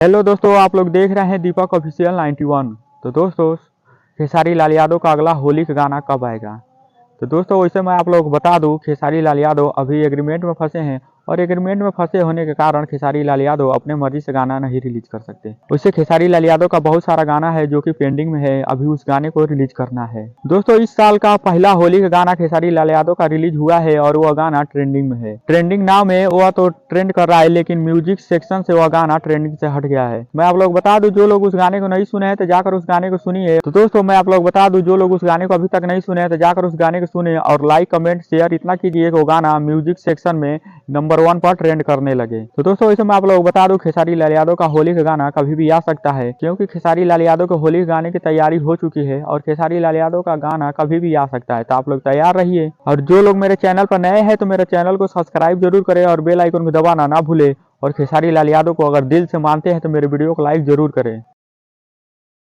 Hello दोस्तों, आप लोग देख रहे हैं दीपक ऑफिशियल 91। तो दोस्तों, खेसारी लाल यादव का अगला होली का गाना कब आएगा? तो दोस्तों, वैसे मैं आप लोगों को बता दूं, खेसारी लाल यादव अभी एग्रीमेंट में फंसे हैं और एग्रीमेंट में फंसे होने के कारण खेसारी लाल यादव अपने मर्जी से गाना नहीं रिलीज कर सकते। वैसे खेसारी लाल यादव का बहुत सारा गाना है जो कि पेंडिंग में है, अभी उस गाने को रिलीज करना है। दोस्तों, इस साल का पहला होली का गाना खेसारी लाल यादव का रिलीज हुआ है और वह गाना ट्रेंडिंग में है। ट्रेंडिंग नाम है, वह तो ट्रेंड कर रहा है, लेकिन म्यूजिक सेक्शन से वह गाना ट्रेंडिंग से हट गया है। मैं आप लोग बता दूं, जो लोग उस गाने को नहीं सुने हैं तो जाकर उस गाने को सुनिए। तो दोस्तों, मैं आप लोग बता दूं, जो लोग उस गाने को अभी तक नहीं सुने हैं तो जाकर उस गाने को सुने और लाइक कमेंट शेयर इतना कीजिए कि वो गाना म्यूजिक सेक्शन में नंबर 1 पर ट्रेंड करने लगे। तो दोस्तों, इसे मैं आप लोग बता दूं, खेसारी लाल यादव का होली का गाना कभी भी आ सकता है, क्योंकि खेसारी लाल यादव के होली के गाने की तैयारी हो चुकी है और खेसारी लाल यादव का गाना कभी भी आ सकता है। तो आप लोग तैयार रहिए और जो लोग मेरे चैनल पर नए हैं तो मेरे चैनल को सब्सक्राइब जरूर करें और बेल आइकन को दबाना ना भूले और खेसारी लाल यादव को अगर दिल से मानते हैं तो मेरे वीडियो को लाइक जरूर करें।